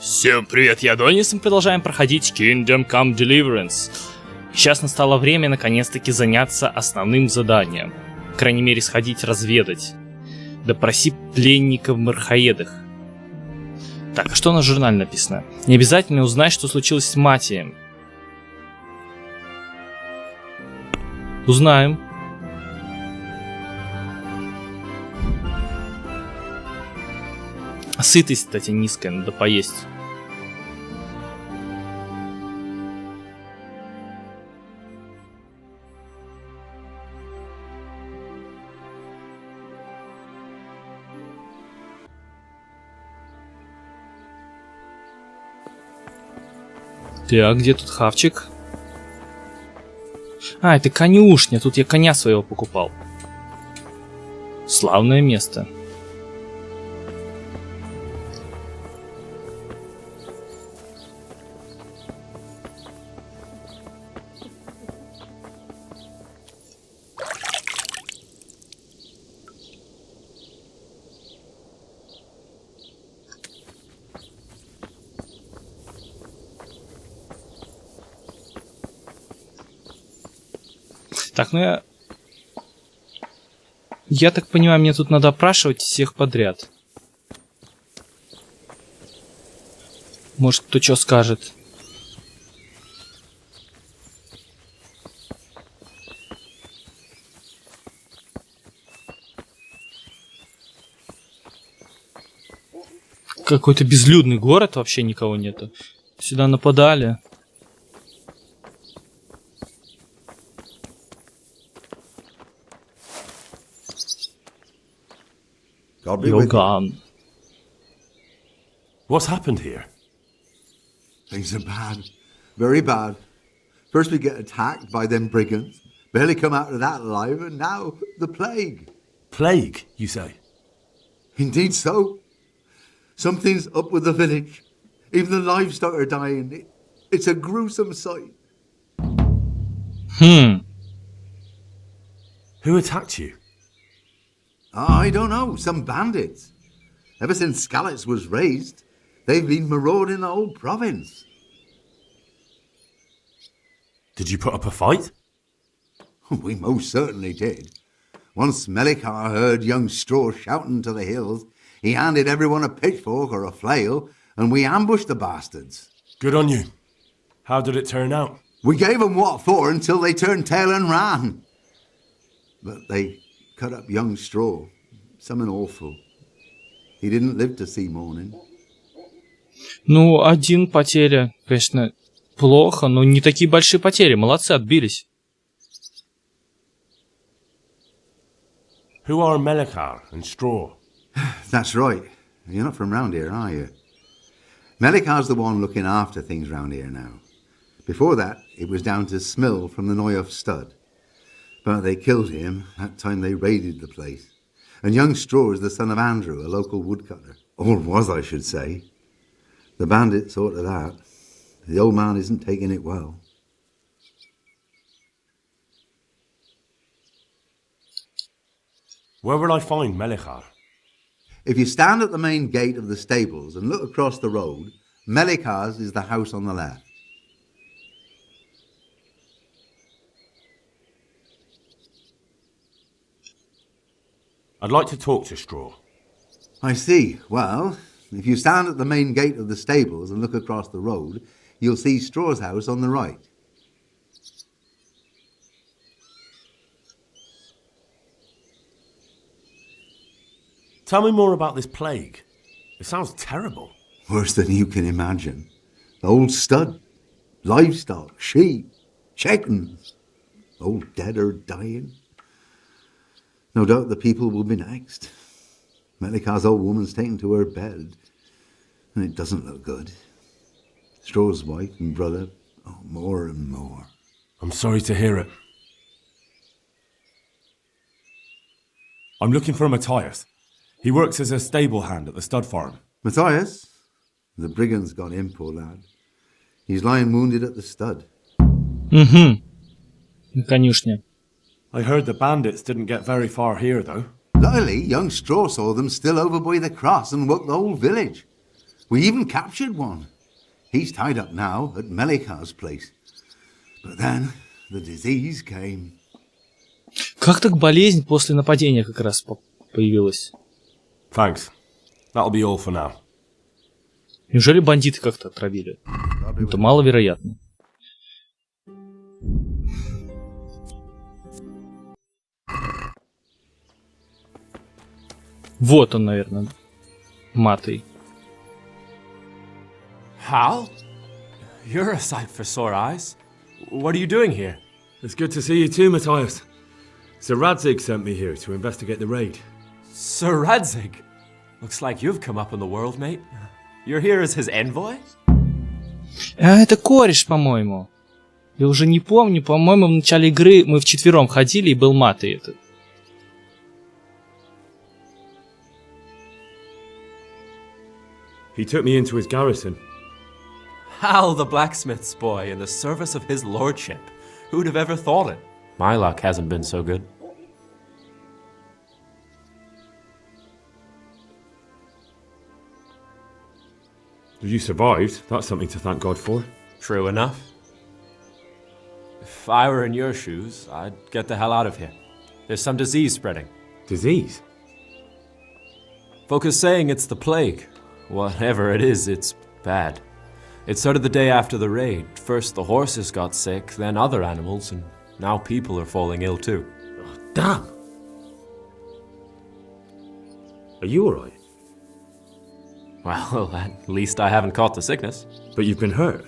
Всем привет, я Донис, и мы продолжаем проходить Come Deliverance. Сейчас настало время наконец-таки заняться основным заданием. По крайней мере, сходить разведать. Допроси пленников в Мархаедах. Так, а что на журнале написано? Не обязательно узнать, что случилось с Матием. Узнаем. Сытость, кстати, низкая, надо поесть. Так, где тут хавчик? А, это конюшня, тут я коня своего покупал. Славное место. Так, ну я так понимаю, мне тут надо опрашивать всех подряд. Может, кто что скажет. Какой-то безлюдный город, вообще никого нету. Сюда нападали. You're gone. What's happened here? Things are bad. Very bad. First we get attacked by them brigands. Barely come out of that alive, and now the plague. Plague, you say? Indeed so. Something's up with the village. Even the livestock are dying. It's a gruesome sight. Who attacked you? I don't know. Some bandits. Ever since Skalitz was raised, they've been marauding the whole province. Did you put up a fight? We most certainly did. Once Melikar heard young Straw shouting to the hills, he handed everyone a pitchfork or a flail, and we ambushed the bastards. Good on you. How did it turn out? We gave them what for until they turned tail and ran. But they cut up young Straw. Something awful. He didn't live to see morning. Ну, один потеря, конечно, плохо, но не такие большие потери. Молодцы, отбились. Who are Melikar and Straw? That's right. You're not from round here, are you? Melikar's the one looking after things round here now. Before that, it was down to Smill from the Neuhoff stud. But they killed him that time they raided the place. And young Straw is the son of Andrew, a local woodcutter. Or was, I should say. The bandit saw to that. The old man isn't taking it well. Where will I find Melikar? If you stand at the main gate of the stables and look across the road, Melikar's is the house on the left. I'd like to talk to Straw. I see. Well, if you stand at the main gate of the stables and look across the road, you'll see Straw's house on the right. Tell me more about this plague. It sounds terrible. Worse than you can imagine. The old stud, livestock, sheep, chickens, all dead or dying. No doubt the people will be next. Melikar's old woman's taken to her bed, and it doesn't look good. Straw's wife and brother, more and more. I'm sorry to hear it. I'm looking for Matthias. He works as a stable hand at the stud farm. Matthias? The brigands got him, poor lad. He's lying wounded at the stud. Конюшня. I heard the bandits didn't get very far here, though. Luckily, young Straw saw them still over by the cross and woke the whole village. We even captured one. He's tied up now at Melikar's place. But then the disease came. Как так болезнь после нападения как раз появилась? Thanks. That'll be all for now. Неужели бандиты как-то отравили? Это маловероятно. Вот он, наверное, Матей. Hal? You're a sight for sore eyes. What are you doing here? It's good to see you too, Matthias. Sir Radzig sent me here to investigate the raid. Sir Radzig? Looks like you've come up in the world, mate. You're here as his envoy? А, это кореш, по-моему. Я уже не помню, по-моему, в начале игры мы вчетвером ходили, и был Матей этот. He took me into his garrison. Hal, the blacksmith's boy, in the service of his lordship. Who'd have ever thought it? My luck hasn't been so good. You survived. That's something to thank God for. True enough. If I were in your shoes, I'd get the hell out of here. There's some disease spreading. Disease? Folk are saying it's the plague. Whatever it is, it's bad. It started the day after the raid. First the horses got sick, then other animals, and now people are falling ill too. Oh, damn! Are you alright? Well, at least I haven't caught the sickness. But you've been hurt.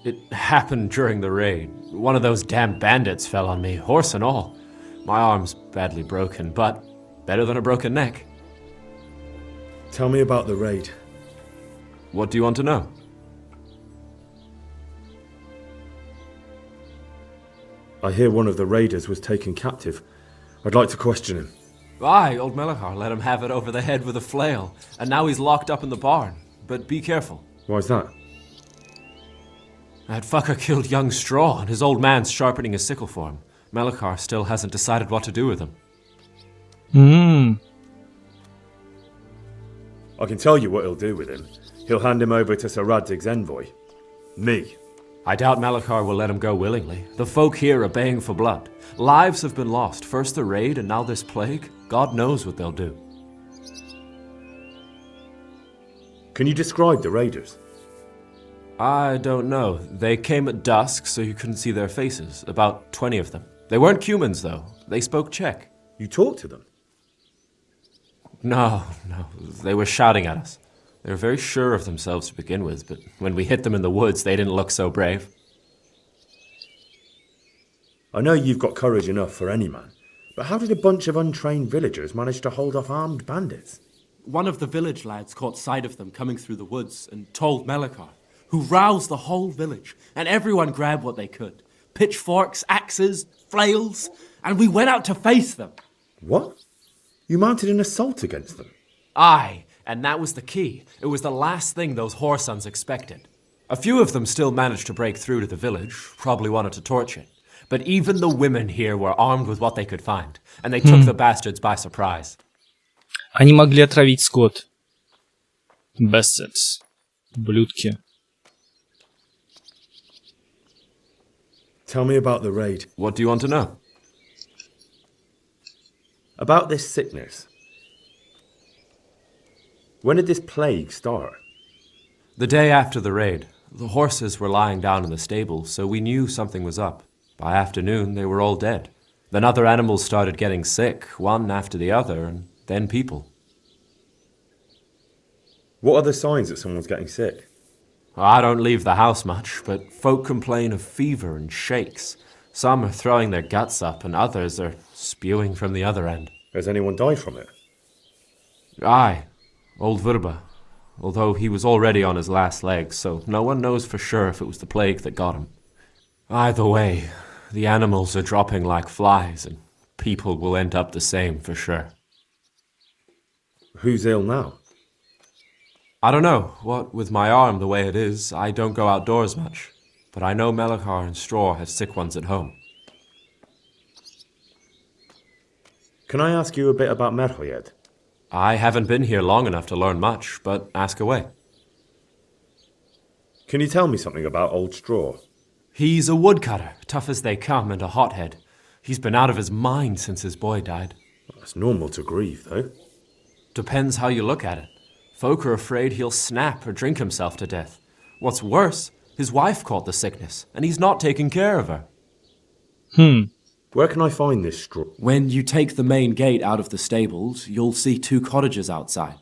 It happened during the raid. One of those damn bandits fell on me, horse and all. My arm's badly broken, but better than a broken neck. Tell me about the raid. What do you want to know? I hear one of the raiders was taken captive. I'd like to question him. Aye, old Melikar let him have it over the head with a flail, and now he's locked up in the barn. But be careful. Why's that? That fucker killed young Straw, and his old man's sharpening a sickle for him. Melikar still hasn't decided what to do with him. I can tell you what he'll do with him. He'll hand him over to Sir Radzig's envoy. Me. I doubt Melikar will let him go willingly. The folk here are baying for blood. Lives have been lost. First the raid, and now this plague. God knows what they'll do. Can you describe the raiders? I don't know. They came at dusk, so you couldn't see their faces. About 20 of them. They weren't humans, though. They spoke Czech. You talked to them? No. They were shouting at us. They were very sure of themselves to begin with, but when we hit them in the woods, they didn't look so brave. I know you've got courage enough for any man, but how did a bunch of untrained villagers manage to hold off armed bandits? One of the village lads caught sight of them coming through the woods and told Melikar, who roused the whole village, and everyone grabbed what they could. Pitchforks, axes, flails, and we went out to face them. What? You mounted an assault against them? Aye, and that was the key. It was the last thing those whoresons expected. A few of them still managed to break through to the village, probably wanted to torch it. But even the women here were armed with what they could find, and they took the bastards by surprise. Они могли отравить скот. Bastards. Ублюдки. Tell me about the raid. What do you want to know? About this sickness. When did this plague start? The day after the raid. The horses were lying down in the stable, so we knew something was up. By afternoon, they were all dead. Then other animals started getting sick, one after the other, and then people. What are the signs that someone's getting sick? I don't leave the house much, but folk complain of fever and shakes. Some are throwing their guts up, and others are spewing from the other end. Has anyone died from it? Aye, old Verba, although he was already on his last legs, so no one knows for sure if it was the plague that got him. Either way, the animals are dropping like flies, and people will end up the same for sure. Who's ill now? I don't know. What with my arm the way it is, I don't go outdoors much. But I know Melikar and Straw have sick ones at home. Can I ask you a bit about Merhoyed? I haven't been here long enough to learn much, but ask away. Can you tell me something about Old Straw? He's a woodcutter, tough as they come, and a hothead. He's been out of his mind since his boy died. That's normal to grieve, though. Depends how you look at it. Folk are afraid he'll snap or drink himself to death. What's worse, his wife caught the sickness, and he's not taking care of her. Where can I find this straw? When you take the main gate out of the stables, you'll see 2 cottages outside.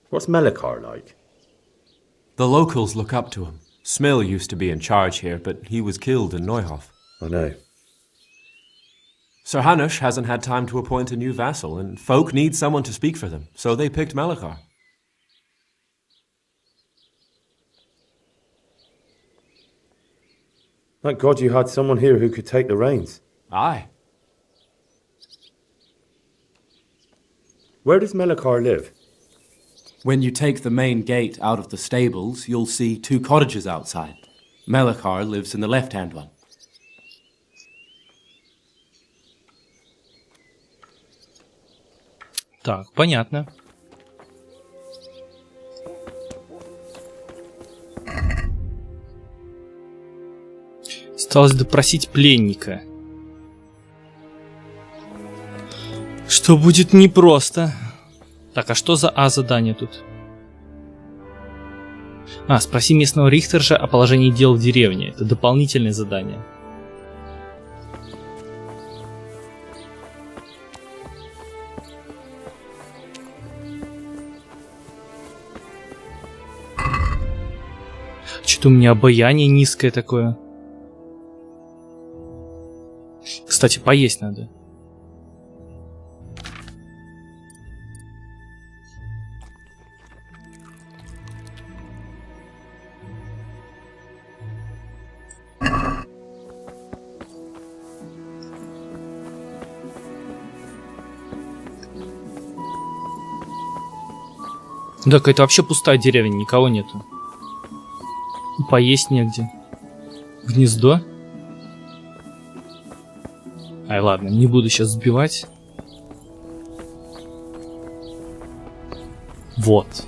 What's Melikar like? The locals look up to him. Smill used to be in charge here, but he was killed in Neuhof. I know. Sir Hanush hasn't had time to appoint a new vassal, and folk need someone to speak for them, so they picked Melikar. Thank God you had someone here who could take the reins. Aye. Where does Melikar live? When you take the main gate out of the stables, you'll see 2 cottages outside. Melikar lives in the left-hand one. Так, понятно. Осталось допросить пленника. Что будет непросто. Так, а что за задание тут? Спроси местного рихтержа о положении дел в деревне. Это дополнительное задание. Что-то у меня обаяние низкое такое. Кстати, поесть надо. Да, какая-то вообще пустая деревня, никого нету. Поесть негде. Гнездо? Ай, ладно, не буду сейчас сбивать. Вот.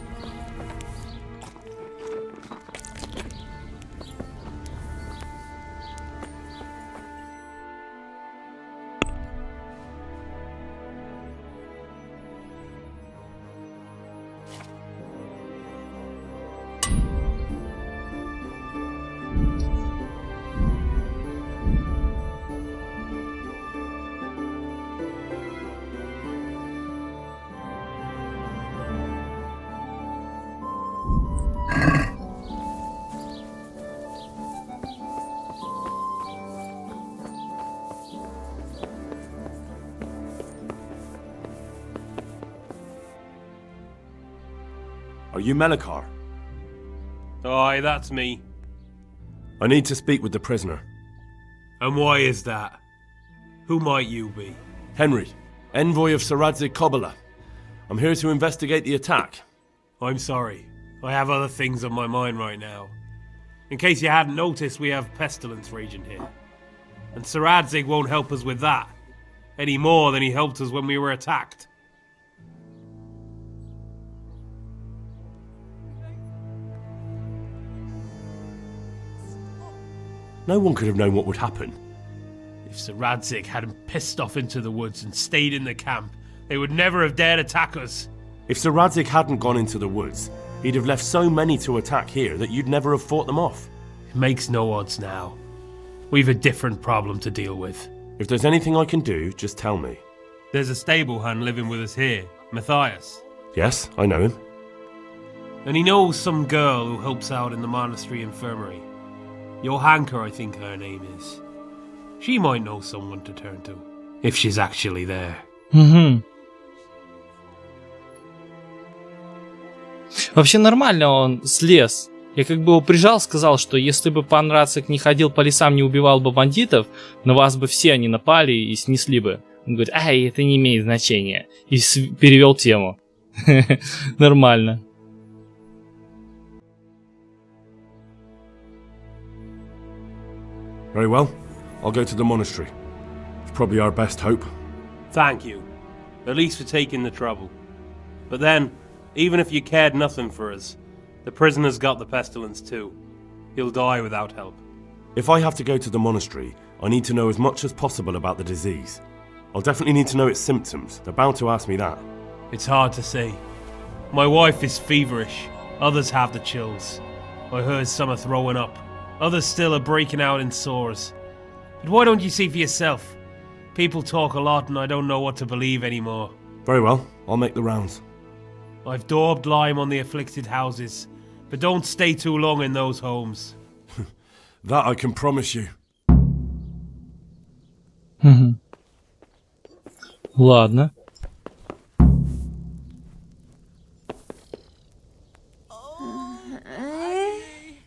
Are you Melikar? Aye, that's me. I need to speak with the prisoner. And why is that? Who might you be? Henry, envoy of Saradzik Kobala. I'm here to investigate the attack. I'm sorry. I have other things on my mind right now. In case you hadn't noticed, we have pestilence raging here. And Saradzig won't help us with that. Any more than he helped us when we were attacked. No one could have known what would happen. If Saradzig hadn't pissed off into the woods and stayed in the camp, they would never have dared attack us. If Saradzik hadn't gone into the woods, he'd have left so many to attack here that you'd never have fought them off. It makes no odds now. We've a different problem to deal with. If there's anything I can do, just tell me. There's a stable hand living with us here, Matthias. Yes, I know him. And he knows some girl who helps out in the monastery infirmary. Johanka, I think her name is. She might know someone to turn to, if she's actually there. Вообще нормально он слез. Я как бы его прижал, сказал, что если бы пан Рацик не ходил по лесам, не убивал бы бандитов, на вас бы все они напали и снесли бы. Он говорит, ай, это не имеет значения. И перевел тему. Нормально. Very well. I'll go to the monastery. It's probably our best hope. Thank you. At least for taking the trouble. But then, even if you cared nothing for us, the prisoner's got the pestilence too. He'll die without help. If I have to go to the monastery, I need to know as much as possible about the disease. I'll definitely need to know its symptoms. They're bound to ask me that. It's hard to say. My wife is feverish. Others have the chills. I heard some are throwing up. Others still are breaking out in sores. But why don't you see for yourself? People talk a lot and I don't know what to believe anymore. Very well, I'll make the rounds. I've daubed lime on the afflicted houses, but don't stay too long in those homes. That I can promise you. Ладно.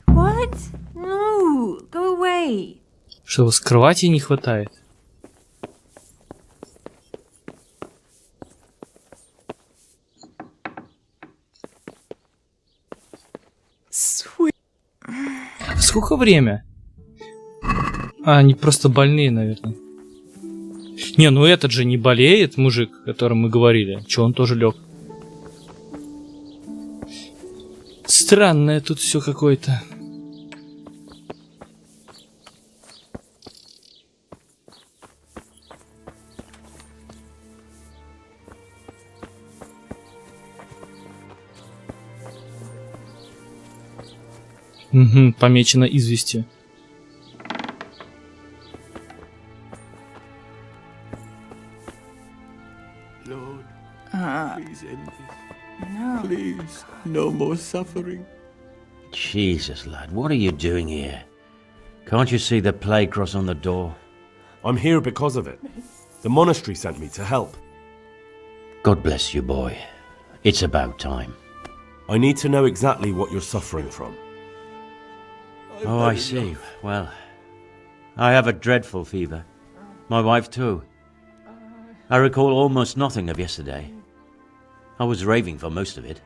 What? No, go away. Что, с кровати не хватает? Сколько время? А, они просто больные, наверное. Не, ну этот же не болеет, мужик, о котором мы говорили. Че, он тоже лег? Странное тут все какое-то. Угу, помечено известью. Lord, please end this. Please, no more suffering. Jesus, lad, what are you doing here? Can't you see the plague cross on the door? I'm here because of it. The monastery sent me to help. God bless you, boy. It's about time. I need to know exactly what you're suffering from. Oh, I see. Well, I have a dreadful fever. My wife too. I recall almost nothing of yesterday. I was raving for most of it.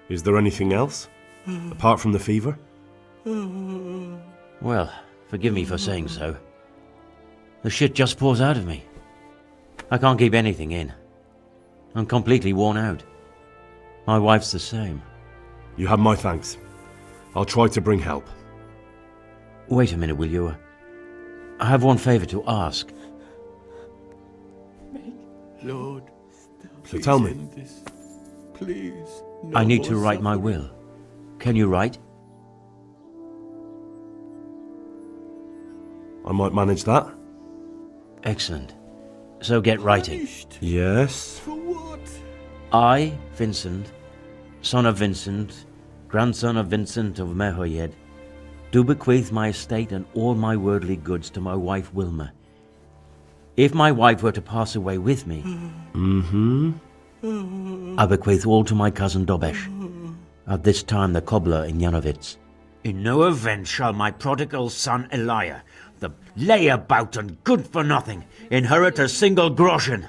Is there anything else? Apart from the fever? Well, forgive me for saying so. The shit just pours out of me. I can't keep anything in. I'm completely worn out. My wife's the same. You have my thanks. I'll try to bring help. Wait a minute, will you? I have one favor to ask. Lord, So tell me. end this. Please, I need more to write my suffering. will. Can you write? I might manage that. Excellent. So get writing. Punished? Yes. For what? I, Vincent, son of Vincent, grandson of Vincent of Mehoyed, do bequeath my estate and all my worldly goods to my wife Wilma. If my wife were to pass away with me, I bequeath all to my cousin Dobesh, at this time the cobbler in Yanovitz. In no event shall my prodigal son Elia, the layabout and good-for-nothing, inherit a single groschen,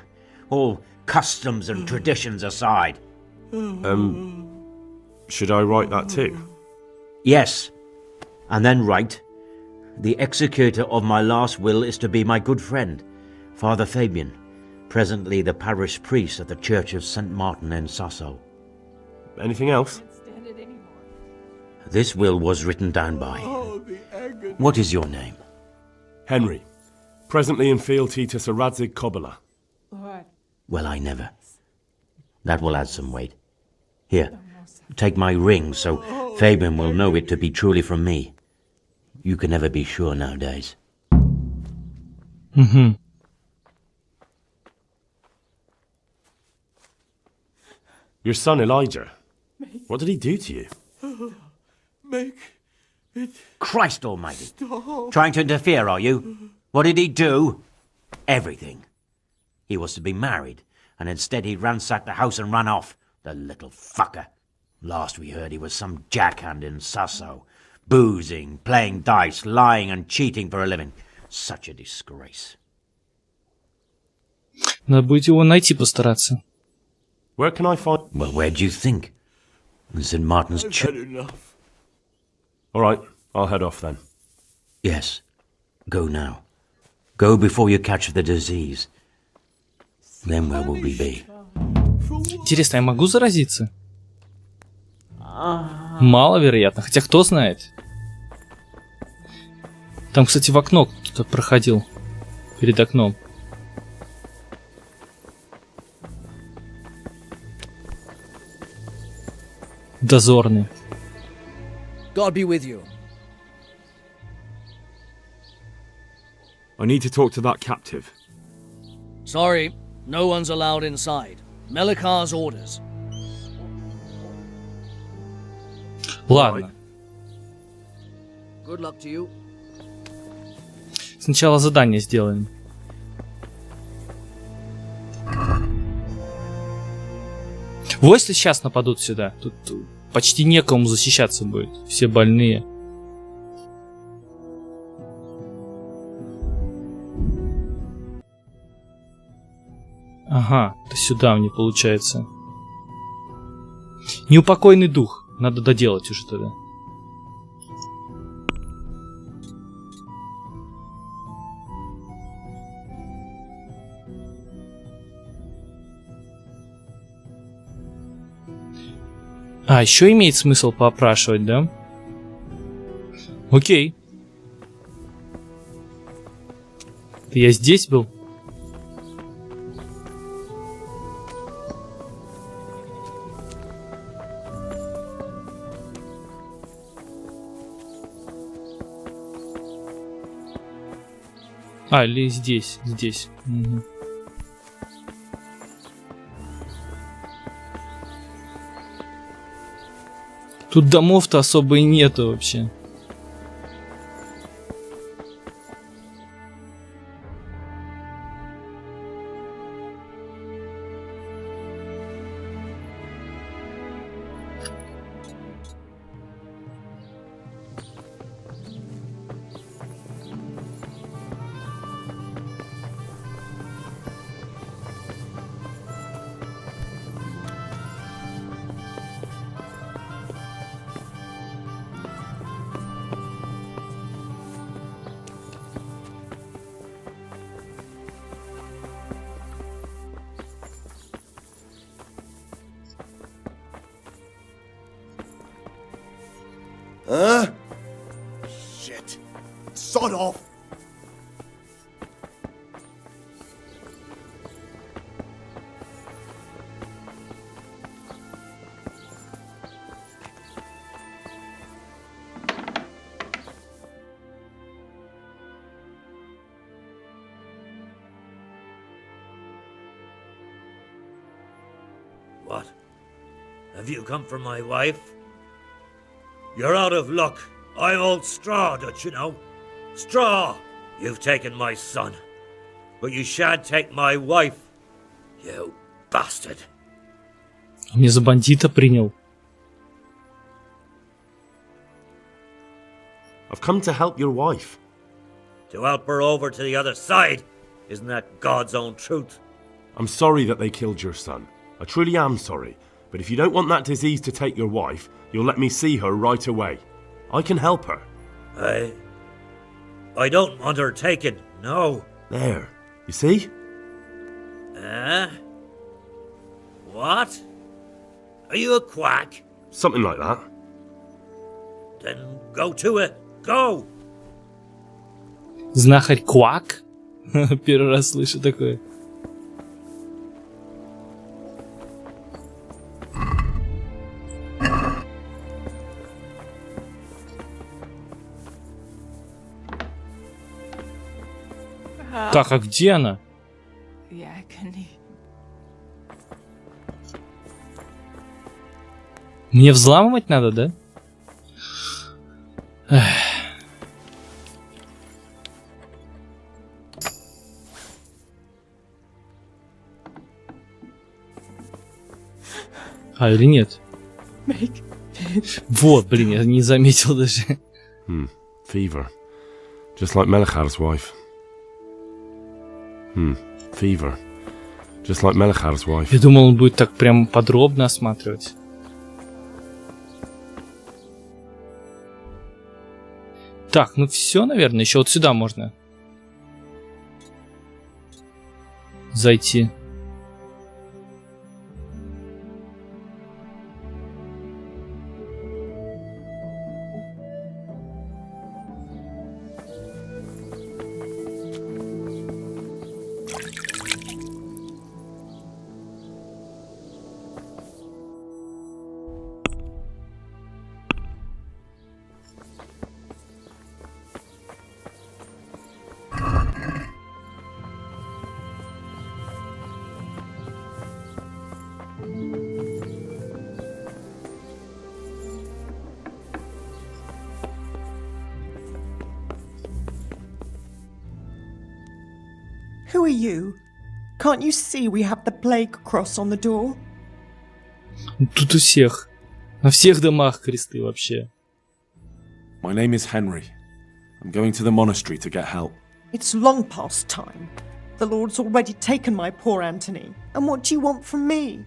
all customs and traditions aside. Should I write that too? Yes, and then write, the executor of my last will is to be my good friend, Father Fabian, presently the parish priest at the Church of St. Martin in Sasso. Anything else? This will was written down by. Oh, the agony. What is your name? Henry. Presently in fealty to Sir Radzig Kobyla. Well, I never. That will add some weight. Here, take my ring so Fabian will know it to be truly from me. You can never be sure nowadays. Your son Elijah. What did he do to you? Make it Christ almighty! stop. Trying to interfere, are you? What did he do? Everything. He was to be married, and instead he ransacked the house and ran off. The little fucker. Last we heard he was some jackhand in Sasso. Boozing, playing dice, lying and cheating for a living. Such a disgrace. Надо будет его найти, постараться. Where can I find... Well, where do you think? In St. Martin's I've Church. had enough. All right, I'll head off then. Yes. Go now. Go before you catch the disease. Then where will we be? Интересно, я могу заразиться? Маловероятно, хотя кто знает. Там, кстати, в окно кто-то проходил. Перед окном. Дозорный. God be with you. I need to talk to that captive. Sorry, no one's allowed inside. Melikar's orders. Ладно. Good luck to you. Сначала задание сделаем. Вот если сейчас нападут сюда, тут почти некому защищаться будет. Все больные. Ага, это сюда мне получается. Неупокойный дух. Надо доделать уже тогда. А, еще имеет смысл поопрашивать, да? Окей. Я здесь был? А, или здесь, здесь. Угу. Тут домов-то особо и нету вообще. Huh? Shit. Sod off. What? Have you come for my wife? You're out of luck. I'm old Straw, don't you know? Straw! You've taken my son. But you shan't take my wife. You bastard. Мне за бандита принял. I've come to help your wife. To help her over to the other side. Isn't that God's own truth? I'm sorry that they killed your son. I truly am sorry. But if you don't want that disease to take your wife, you'll let me see her right away. I can help her. I don't want her taken, no. There. You see? What? Are you a quack? Something like that. Then go to it. Go! Знахарь Квак? Первый раз слышу такое. Так, а где она? Мне взламывать надо, да? Эх. А, или нет? Вот, блин, я не заметил даже. Fever. Just like Melikar's wife. Fever. Just like Melikar's wife. Я думал, он будет так прям подробно осматривать. Так, ну все, наверное. Еще вот сюда можно зайти. Who are you? Can't you see we have the plague cross on the door? Тут у всех. На всех домах кресты вообще. My name is Henry. I'm going to the monastery to get help. It's long past time. The Lord's already taken my poor Anthony. And what do you want from me?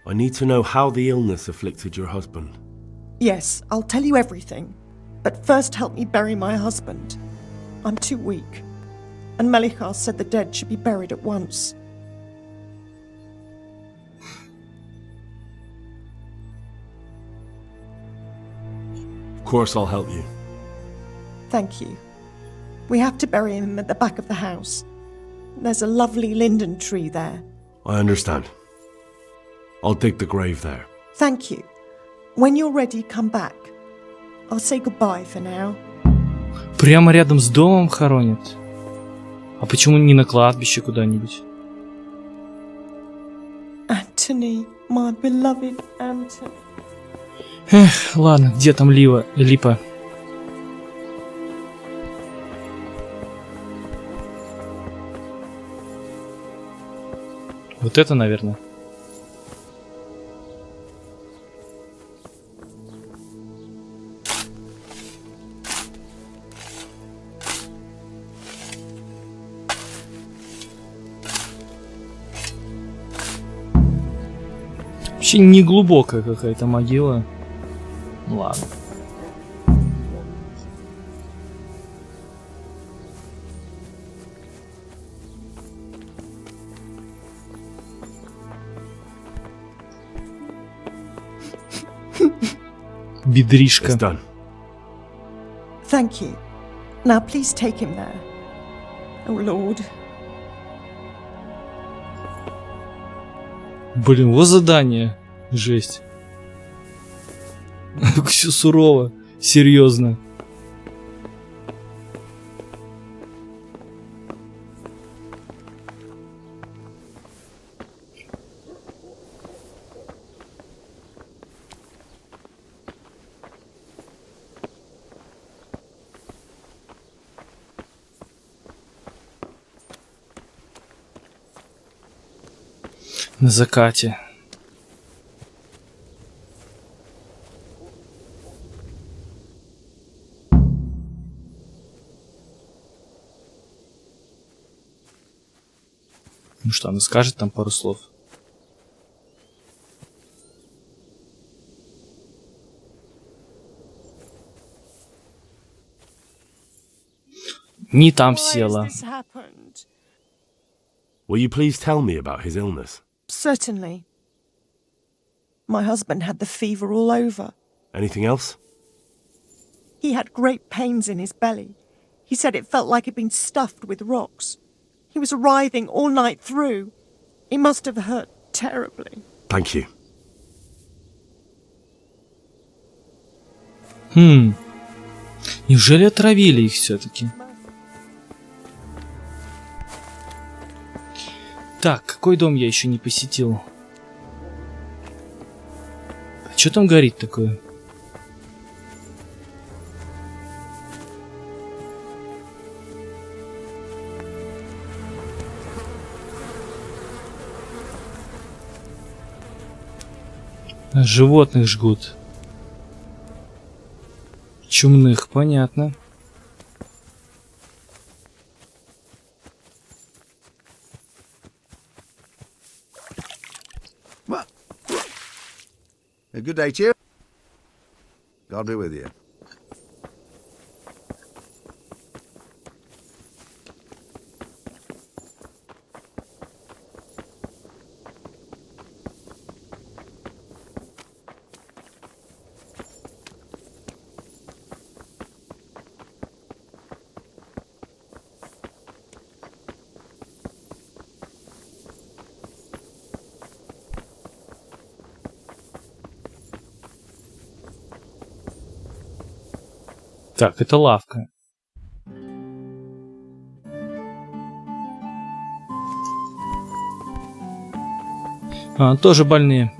I need to know how the illness afflicted your husband. Yes, I'll tell you everything. But first help me bury my husband. I'm too weak. And Melichar said the dead should be buried at once. Of course I'll help you. Thank you. We have to bury him at the back of the house. There's a lovely linden tree there. I understand. I'll dig the grave there. Thank you. When you're ready, come back. I'll say goodbye for now. Прямо рядом с домом хоронят. А почему не на кладбище куда-нибудь? Anthony, my beloved Anthony. Эх, ладно, где там Липа? Вот это, наверное. Вообще неглубокая какая-то могила. Ладно. Бедришка. It's done. Thank you. Now please take him there. Oh Lord. Блин, вот задание. Жесть. Все сурово. Серьезно. На закате. Ну что, она скажет там пару слов? Не там села. Will you please tell me about his illness? Certainly. My husband had the fever all over. Anything else? He had great pains in his belly. He said it felt like it'd been stuffed with rocks. He was writhing all night through. It must have hurt terribly. Thank you. Неужели отравили их все-таки? Так, какой дом я еще не посетил? А что там горит такое? Животных жгут. Чумных, понятно. A good day to you. God be with you. Так, это лавка. А, тоже больные.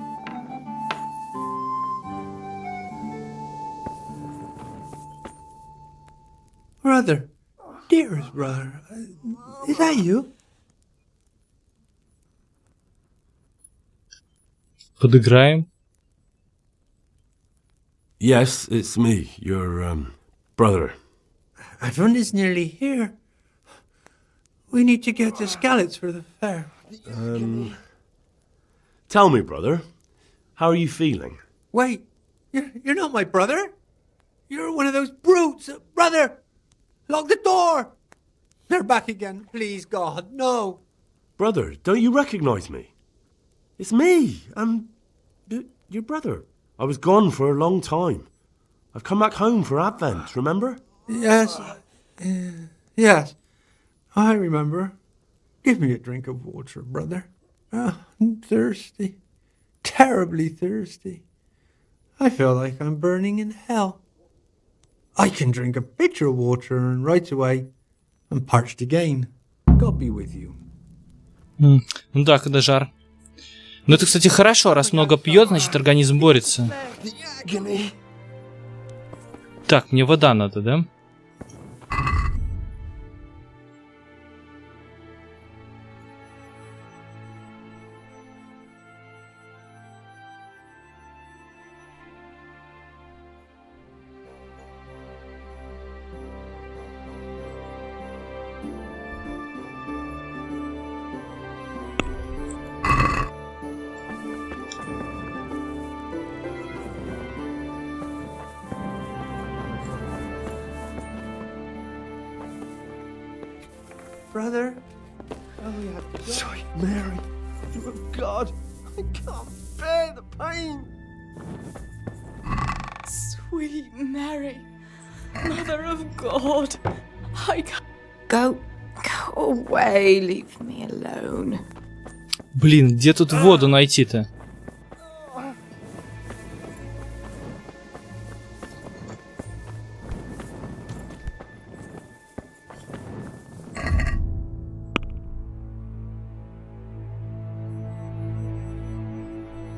Brother, dearest brother, is that you? Подыграем? Yes, it's me, your, brother. Everyone is nearly here. We need to get the scallops for the fair. Tell me, brother, how are you feeling? Wait, you're not my brother? You're one of those brutes! Brother! Lock the door! They're back again, please, God, no! Brother, don't you recognize me? It's me, your brother. I was gone for a long time. I've come back home for Advent, remember? Yes, yes, I remember. Give me a drink of water, brother. I'm thirsty, terribly thirsty. I feel like I'm burning in hell. I can drink a pitcher of water and right away I'm parched again. God be with you. Ну да, когда жар. Но это, кстати, хорошо. Раз много пьет, значит организм борется. Так, мне вода надо, да? Brother? Oh, we have to go. Sweet Mary, Mother of God, I can't bear the pain. Sweet Mary, Mother of God, I can't... Go away, leave me alone. Блин, где тут воду найти-то?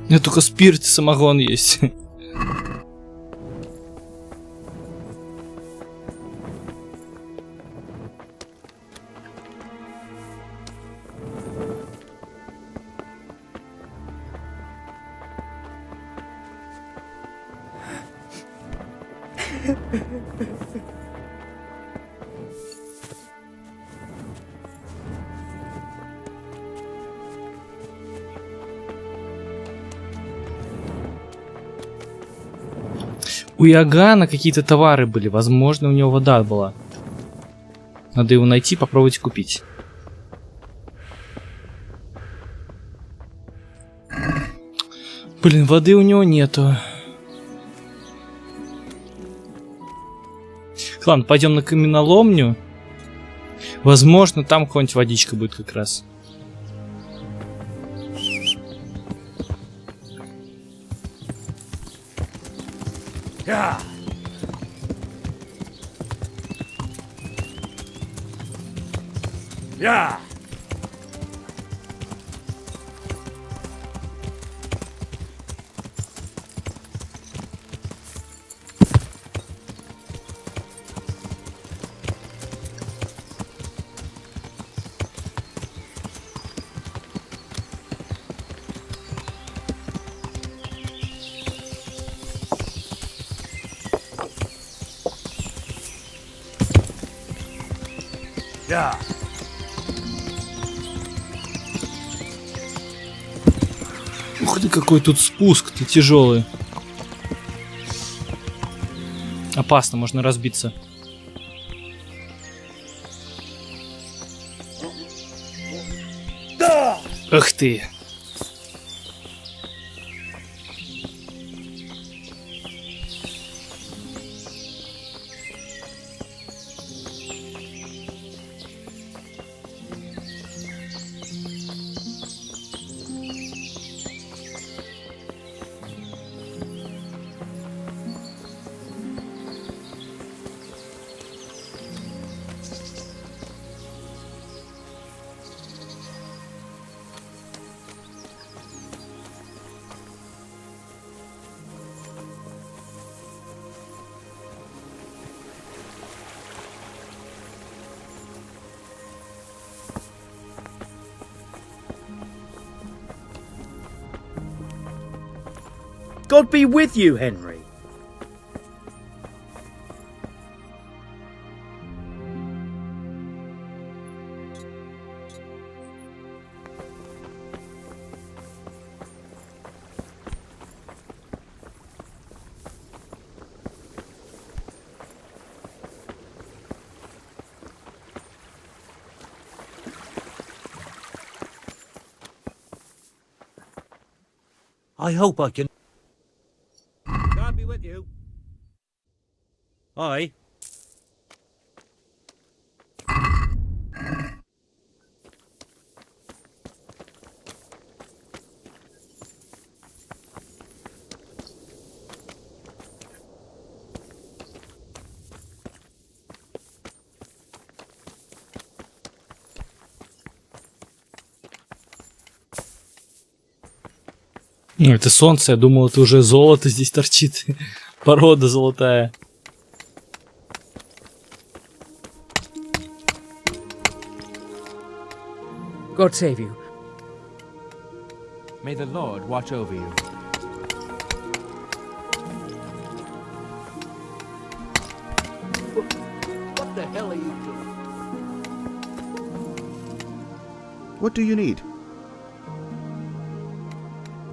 У меня только спирт и самогон есть. У Иоганна какие-то товары были. Возможно, у него вода была. Надо его найти, попробовать купить. Блин, воды у него нету. Ладно, пойдем на каменоломню. Возможно, там какая-нибудь водичка будет как раз. Yeah. Yeah. Yeah. Ух ты, какой тут спуск-то тяжелый. Опасно, можно разбиться. Ах ты. God be with you, Henry. I hope I can... God be with you. Aye. Это солнце, я думал, это уже золото здесь торчит. Порода золотая. God save you. May the Lord watch over you. What the hell are you doing? What do you need?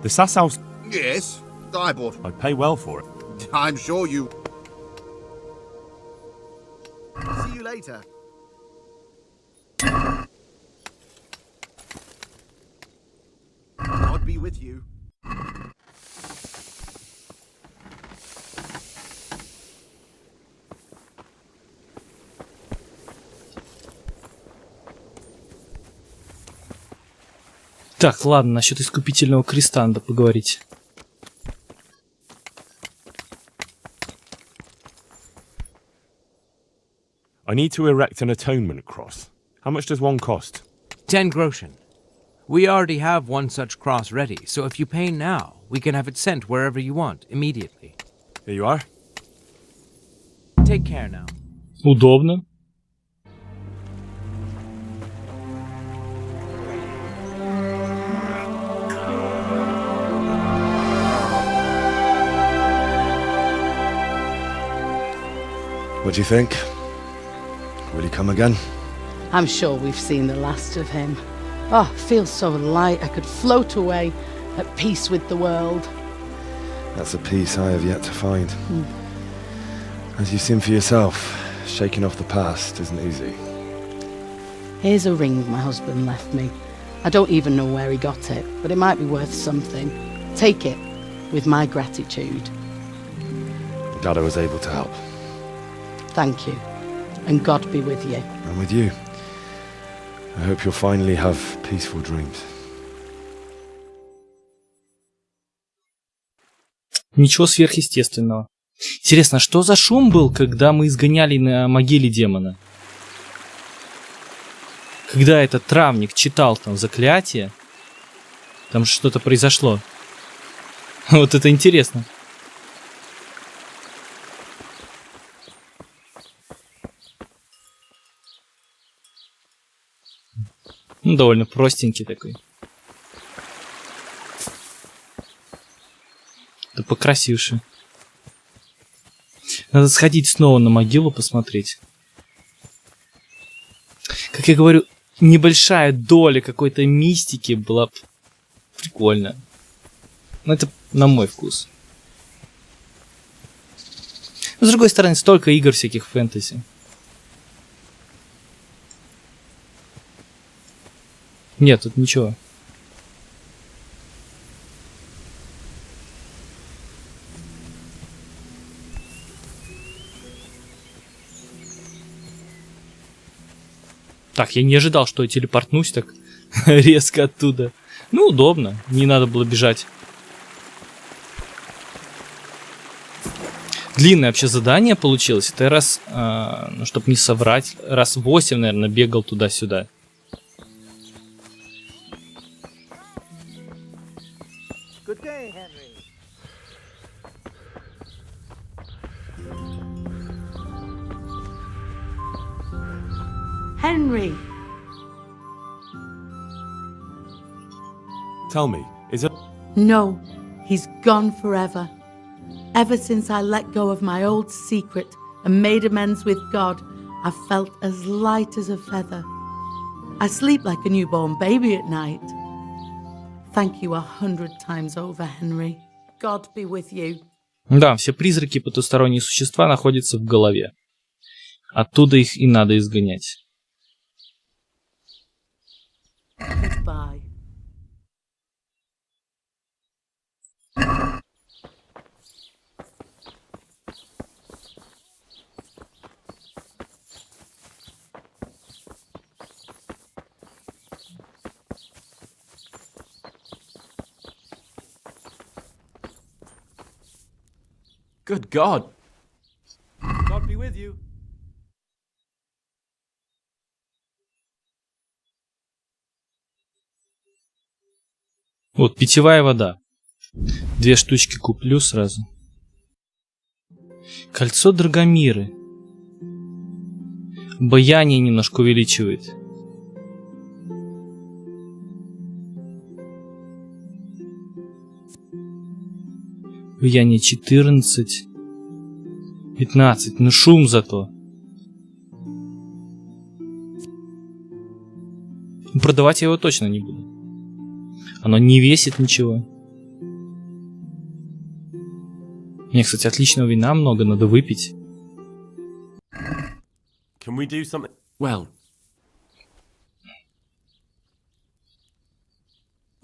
The Sassaus. Yes, I bought. I'd pay well for it. I'm sure you. See you later. God be with you. Так, ладно, насчет искупительного креста надо поговорить. I need to erect an atonement cross. How much does one cost? 10 groschen. We already have one such cross ready, so if you pay now, we can have it sent wherever you want, immediately. Here you are. Take care now. Удобно. What do you think? Will he come again? I'm sure we've seen the last of him. Oh, feels so light I could float away at peace with the world. That's a peace I have yet to find. As you've seen for yourself, shaking off the past isn't easy. Here's a ring my husband left me. I don't even know where he got it, but it might be worth something. Take it, with my gratitude. I'm glad I was able to help. Thank you, and God be with you. And with you. I hope you'll finally have peaceful dreams. Ничего сверхъестественного. Интересно, что за шум был, когда мы изгоняли на могиле демона? Когда этот травник читал там заклятие, там что-то произошло. Вот это интересно. Ну, довольно простенький такой. Да покрасивше. Надо сходить снова на могилу посмотреть. Как я говорю, небольшая доля какой-то мистики была бы прикольно. Но это на мой вкус. Но, с другой стороны, столько игр всяких фэнтези. Нет, тут ничего. Так, я не ожидал, что я телепортнусь так резко оттуда. Ну, удобно, не надо было бежать. Длинное вообще задание получилось. Это раз, ну, чтобы не соврать, раз 8, наверное, бегал туда-сюда. Good day, Henry. Henry! Tell me, is it... No, He's gone forever. Ever since I let go of my old secret and made amends with God, I've felt as light as a feather. I sleep like a newborn baby at night. Thank you 100 times over, Henry. God be with you. Да, все призраки и потусторонние существа находятся в голове. Оттуда их и надо изгонять. Goodbye. Good God. God be with you. Вот, питьевая вода. 2 штучки куплю сразу. Кольцо Драгомиры. Обаяние немножко увеличивает. Обаяние 14. 15. Ну шум зато. Продавать я его точно не буду. Оно не весит ничего. Мне, кстати, отличного вина много, надо выпить. Can we do something? Well.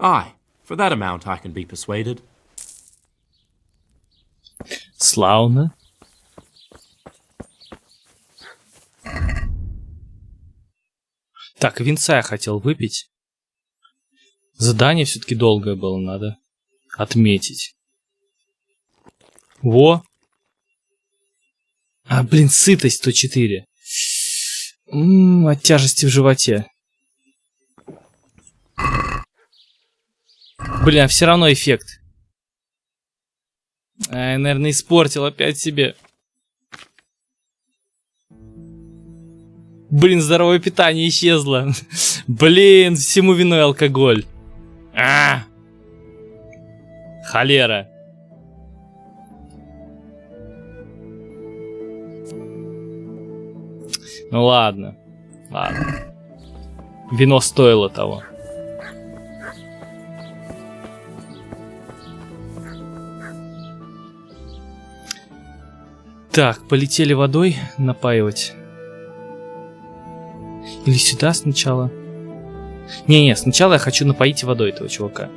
Aye, for that amount I can be persuaded. Славно. Так, винца я хотел выпить. Задание все-таки долгое было, надо отметить. Во! А, блин, сытость 104. От тяжести в животе. Блин, а все равно эффект. А, я, наверное, испортил опять себе. Блин, здоровое питание исчезло. Блин, всему виной алкоголь. Холера. Ну ладно. Ладно. Вино стоило того. Так, полетели водой напаивать. Или сюда сначала? Не-не, сначала я хочу напоить водой этого чувака.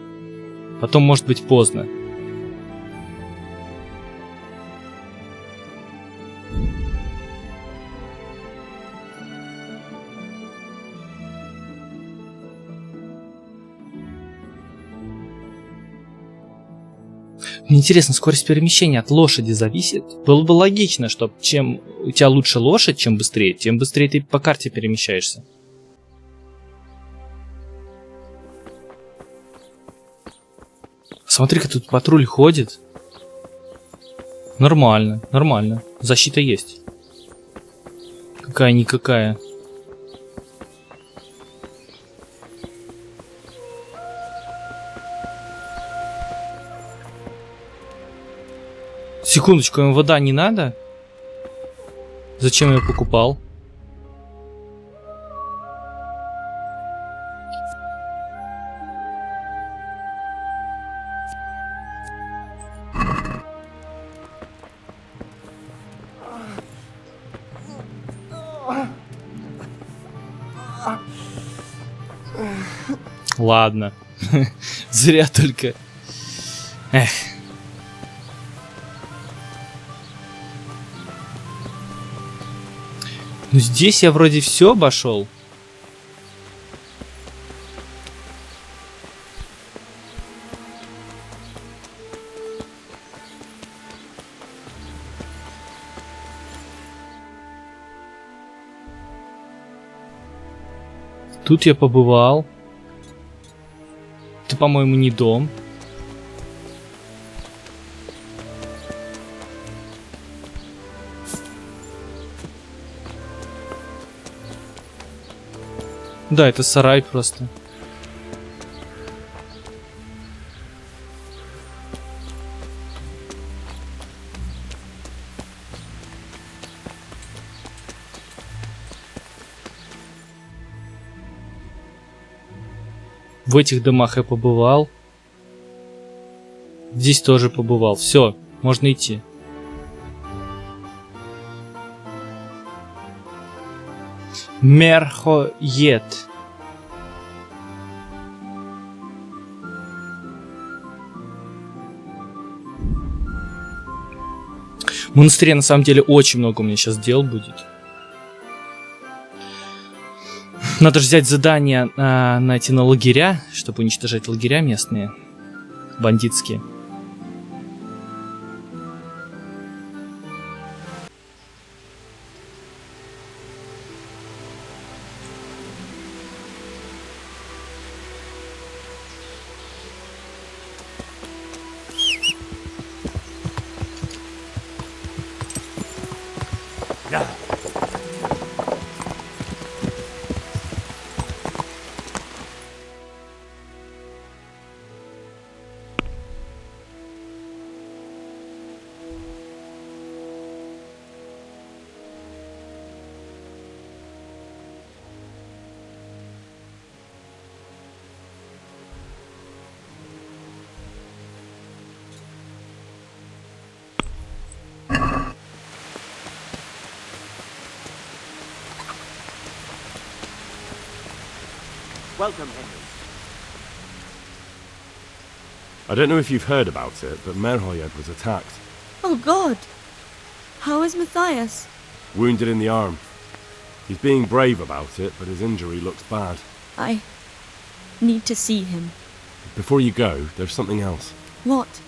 Потом, может быть, поздно. Мне интересно, скорость перемещения от лошади зависит? Было бы логично, что чем у тебя лучше лошадь, чем быстрее, тем быстрее ты по карте перемещаешься. Смотри-ка, тут патруль ходит. Нормально, нормально. Защита есть. Какая-никакая. Секундочку, им вода не надо? Зачем я ее покупал? Ладно. Зря только. Эх. Ну здесь я вроде все обошел. Тут я побывал. Это, по-моему, не дом. Да, это сарай просто. В этих домах я побывал. Здесь тоже побывал. Все, можно идти. Мерхоед. В монастыре на самом деле очень много у меня сейчас дел будет. Надо же взять задание на эти на лагеря, чтобы уничтожать лагеря местные, бандитские. Welcome, Henry. I don't know if you've heard about it, but Merhoyed was attacked. Oh, God. How is Matthias? Wounded in the arm. He's being brave about it, but his injury looks bad. I need to see him. Before you go, there's something else. What?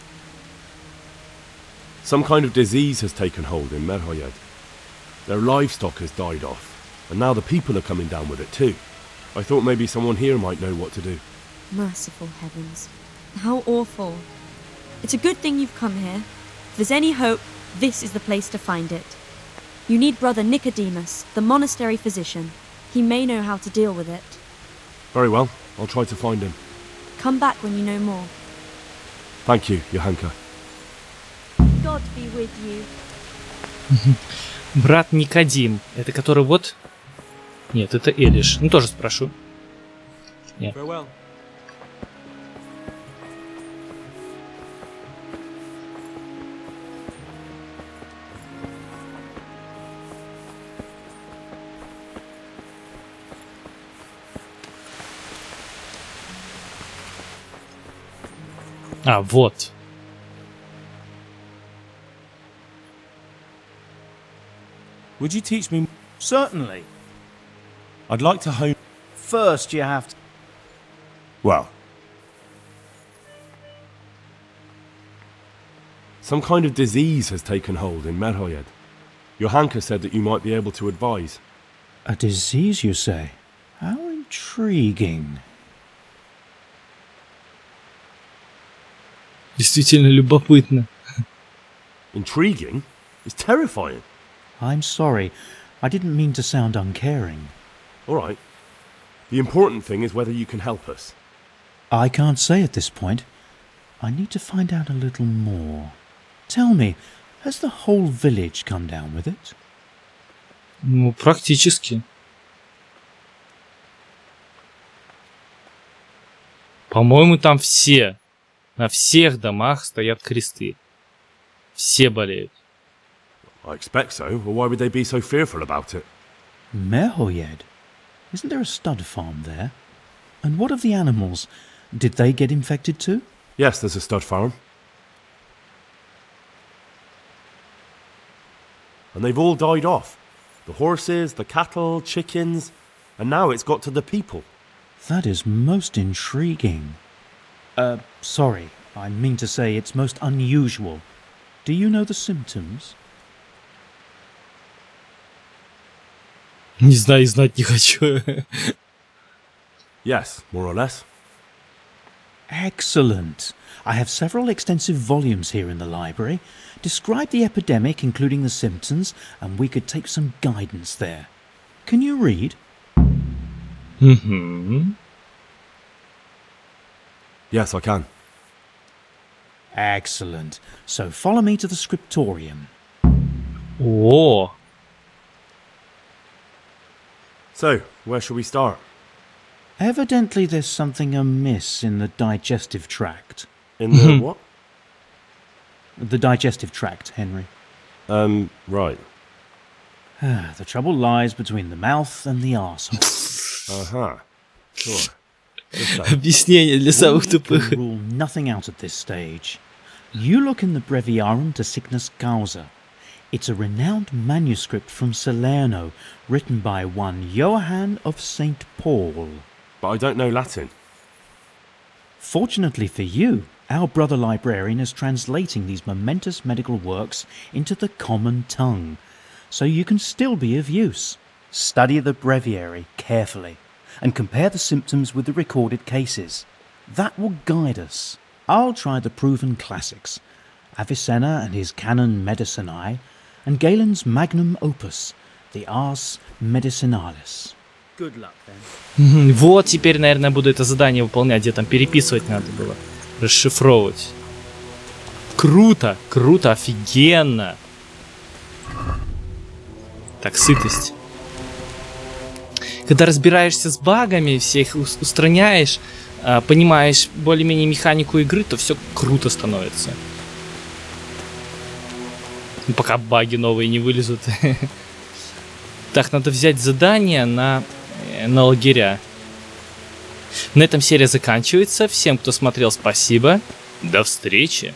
Some kind of disease has taken hold in Merhoyed. Their livestock has died off, and now the people are coming down with it too. I thought maybe someone here might know what to do. Merciful heavens. How awful. It's a good thing you've come here. If there's any hope, this is the place to find it. You need Brother Nicodemus, the monastery physician. He may know how to deal with it. Very well, I'll try to find him. Come back when you know more. Thank you, Johanka. God be with you. Брат Никодим. Это который вот... Нет, это Элиш. Ну, тоже спрошу. Нет. А, вот. Would you teach me? Certainly. I'd like to hone. First, you have to. Well. Some kind of disease has taken hold in Merhoyed. Johanka said that you might be able to advise. A disease, you say? How intriguing. Действительно любопытно. Intriguing? It's terrifying. I'm sorry. I didn't mean to sound uncaring. All right. The important thing is whether you can help us. I can't say at this point. I need to find out a little more. Tell me, has the whole village come down with it? Ну, практически. По-моему, там все. На всех домах стоят кресты. Все болеют. I expect so, or why would they be so fearful about it? Merhoyed? Isn't there a stud farm there? And what of the animals? Did they get infected too? Yes, there's a stud farm. And they've all died off. The horses, the cattle, chickens, and now it's got to the people. That is most intriguing. Sorry, I mean to say it's most unusual. Do you know the symptoms? Не знаю и знать не хочу. Yes, more or less. Excellent. I have several extensive volumes here in the library. Describe the epidemic, including the symptoms, and we could take some guidance there. Can you read? Mm-hmm. Yes, I can. Excellent. So follow me to the scriptorium. О! So, where shall we start? Evidently there's something amiss in the digestive tract. In the what? The digestive tract, Henry. Right. The trouble lies between the mouth and the arsehole. Uh-huh. Sure. Объяснение для самых тупых. Rule nothing out at this stage. You look in the Breviarum de Signus Causa. It's a renowned manuscript from Salerno, written by one Johann of St. Paul. But I don't know Latin. Fortunately for you, our brother librarian is translating these momentous medical works into the common tongue, so you can still be of use. Study the breviary carefully and compare the symptoms with the recorded cases. That will guide us. I'll try the proven classics, Avicenna and his Canon Medicinae, and Galen's magnum opus, the Ars Medicinalis. Good luck, then. Вот, теперь, наверное, буду это задание выполнять, где там переписывать надо было. Расшифровывать. Круто, круто, офигенно. Так, сытость. Когда разбираешься с багами, всех устраняешь, понимаешь более-менее механику игры, то все круто становится. Пока баги новые не вылезут. Так, надо взять задание на лагеря. На этом серия заканчивается. Всем, кто смотрел, спасибо. До встречи.